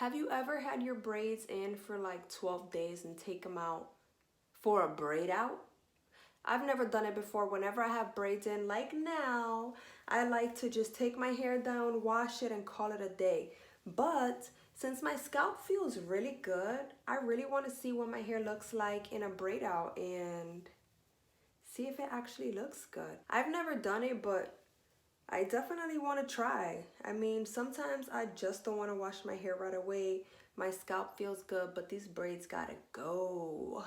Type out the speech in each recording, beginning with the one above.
Have you ever had your braids in for like 12 days and take them out for a braid out? I've never done it before. Whenever I have braids in, like now, I like to just take my hair down, wash it, and call it a day. But since my scalp feels really good, I really want to see what my hair looks like in a braid out and see if it actually looks good. I've never done it, but I definitely want to try. I mean, sometimes I just don't want to wash my hair right away. My scalp feels good, but these braids gotta go.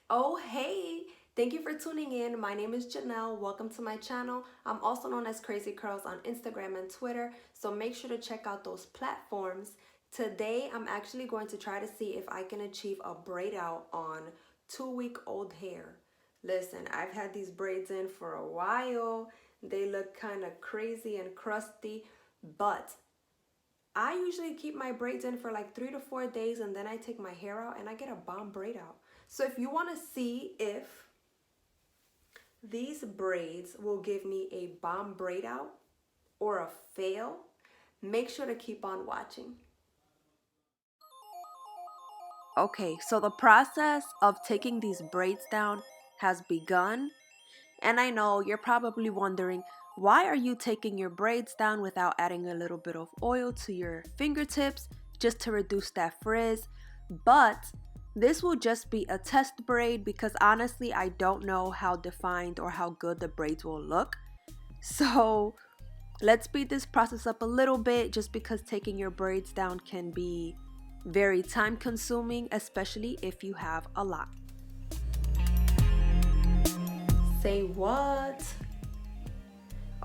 Oh, hey! Thank you for tuning in. My name is Janelle. Welcome to my channel. I'm also known as Crazy Curls on Instagram and Twitter, so make sure to check out those platforms. Today, I'm actually going to try to see if I can achieve a braid out on 2-week-old hair. Listen, I've had these braids in for a while. They look kind of crazy and crusty, but I usually keep my braids in for like 3 to 4 days, and then I take my hair out and I get a bomb braid out. So if you want to see if these braids will give me a bomb braid out or a fail, make sure to keep on watching. Okay, so the process of taking these braids down has begun. And I know you're probably wondering, why are you taking your braids down without adding a little bit of oil to your fingertips just to reduce that frizz? But this will just be a test braid because honestly, I don't know how defined or how good the braids will look. So let's speed this process up a little bit just because taking your braids down can be very time consuming, especially if you have a lot. Say what?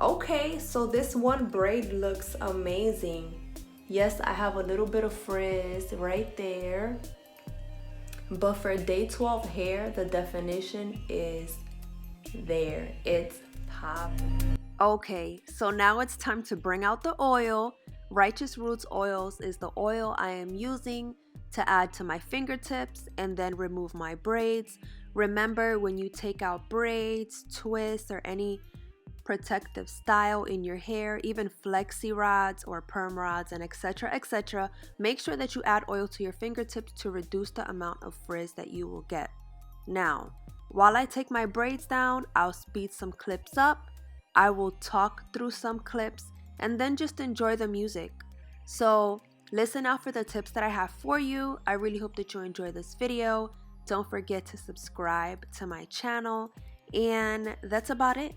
Okay, so this one braid looks amazing. Yes, I have a little bit of frizz right there. But for day 12 hair, the definition is there. It's popping. Okay, so now it's time to bring out the oil. Righteous Roots Oils is the oil I am using to add to my fingertips and then remove my braids. Remember, when you take out braids, twists, or any protective style in your hair, even flexi rods or perm rods and etc., make sure that you add oil to your fingertips to reduce the amount of frizz that you will get. Now, while I take my braids down, I'll speed some clips up. I will talk through some clips and then just enjoy the music. So listen out for the tips that I have for you. I really hope that you enjoy this video. Don't forget to subscribe to my channel, and that's about it.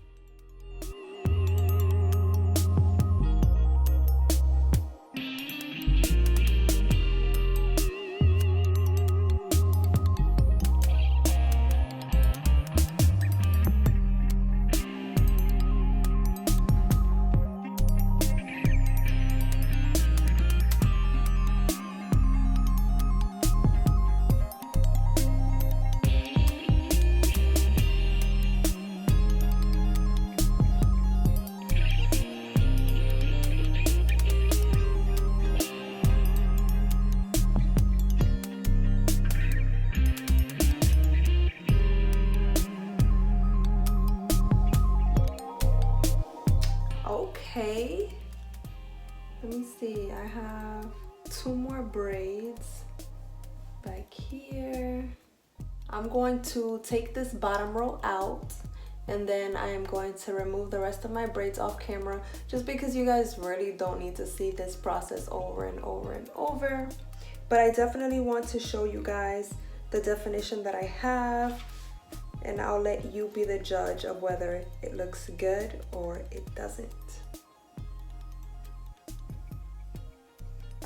Okay, let me see, I have 2 more braids back here. I'm going to take this bottom row out, and then I am going to remove the rest of my braids off camera just because you guys really don't need to see this process over and over and over. But I definitely want to show you guys the definition that I have, and I'll let you be the judge of whether it looks good or it doesn't.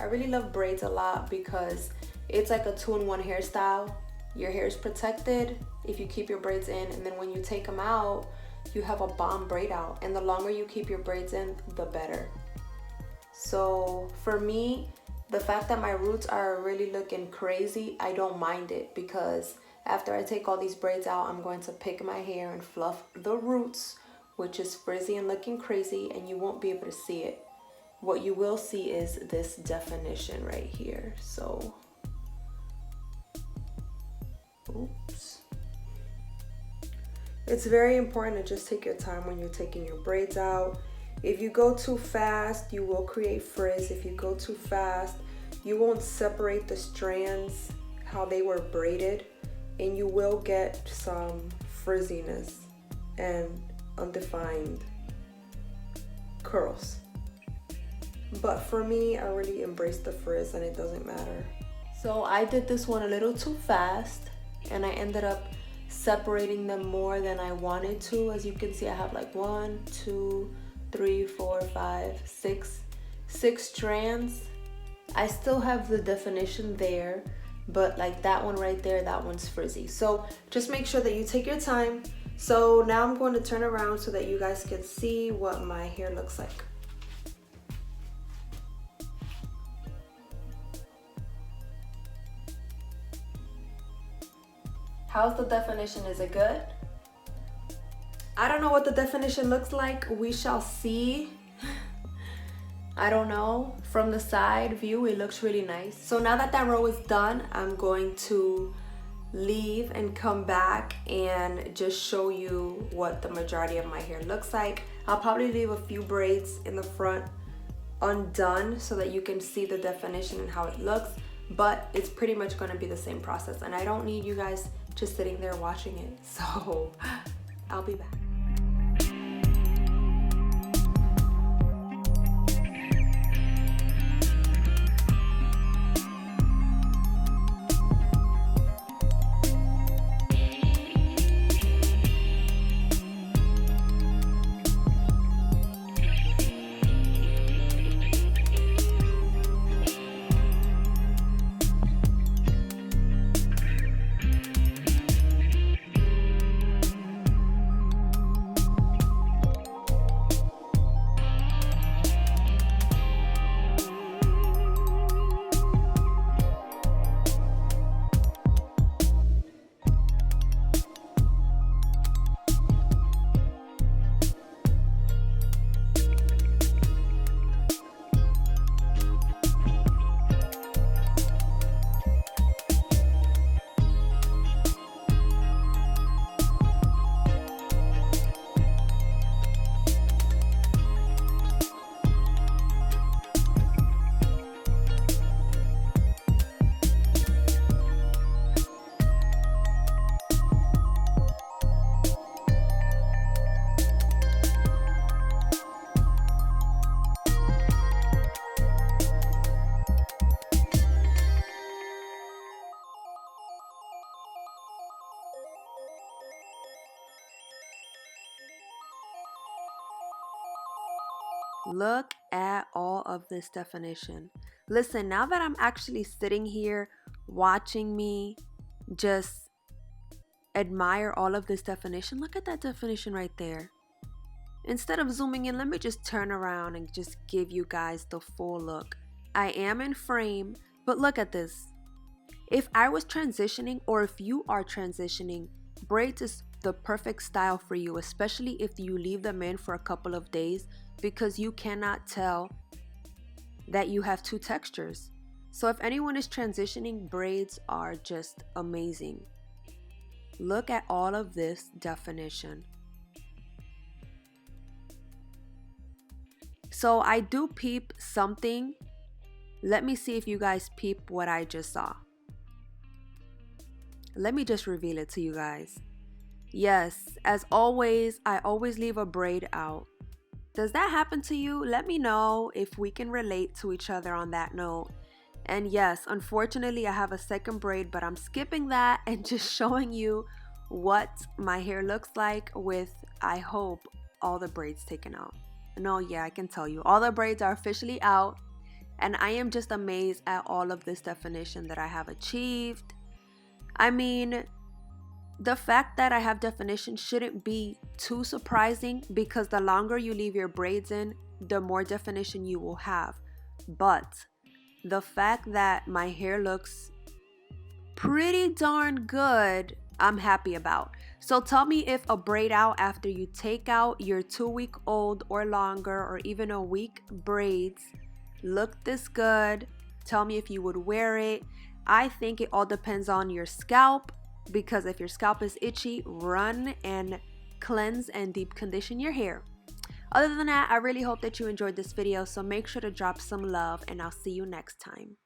I really love braids a lot because it's like a 2-in-1 hairstyle. Your hair is protected if you keep your braids in, and then when you take them out, you have a bomb braid out. And the longer you keep your braids in, the better. So for me, the fact that my roots are really looking crazy, I don't mind it, because after I take all these braids out, I'm going to pick my hair and fluff the roots, which is frizzy and looking crazy, and you won't be able to see it. What you will see is this definition right here. So, oops. It's very important to just take your time when you're taking your braids out. If you go too fast, you will create frizz. If you go too fast, you won't separate the strands how they were braided, and you will get some frizziness and undefined curls. But for me, I really embrace the frizz and it doesn't matter. So I did this one a little too fast and I ended up separating them more than I wanted to. As you can see, I have like 1, 2, 3, 4, 5, 6 strands. I still have the definition there, but like that one right there, that one's frizzy. So just make sure that you take your time. So now I'm going to turn around so that you guys can see what my hair looks like. How's the definition? Is it good? I don't know what the definition looks like. We shall see. I don't know. From the side view, it looks really nice. So now that that row is done, I'm going to leave and come back and just show you what the majority of my hair looks like. I'll probably leave a few braids in the front undone so that you can see the definition and how it looks, but it's pretty much going to be the same process, and I don't need you guys just sitting there watching it. So I'll be back. Look at all of this definition. Listen, now that I'm actually sitting here watching me just admire all of this definition, look at that definition right there. Instead of zooming in, let me just turn around and just give you guys the full look. I am in frame, but look at this. If I was transitioning, or if you are transitioning, braids is the perfect style for you, especially if you leave them in for a couple of days, because you cannot tell that you have two textures. So if anyone is transitioning, braids are just amazing. Look at all of this definition. So I do peep something. Let me see if you guys peep what I just saw. Let me just reveal it to you guys. Yes, as always, I always leave a braid out. Does that happen to you? Let me know if we can relate to each other on that note. And yes, unfortunately, I have a second braid, but I'm skipping that and just showing you what my hair looks like with, I hope, all the braids taken out. No, yeah, I can tell you. All the braids are officially out, and I am just amazed at all of this definition that I have achieved. I mean, the fact that I have definition shouldn't be too surprising, because the longer you leave your braids in, the more definition you will have. But the fact that my hair looks pretty darn good, I'm happy about. So tell me if a braid out after you take out your 2-week-old or longer, or even a week braids look this good. Tell me if you would wear it. I think it all depends on your scalp, because if your scalp is itchy, run and cleanse and deep condition your hair. Other than that, I really hope that you enjoyed this video, so make sure to drop some love, and I'll see you next time.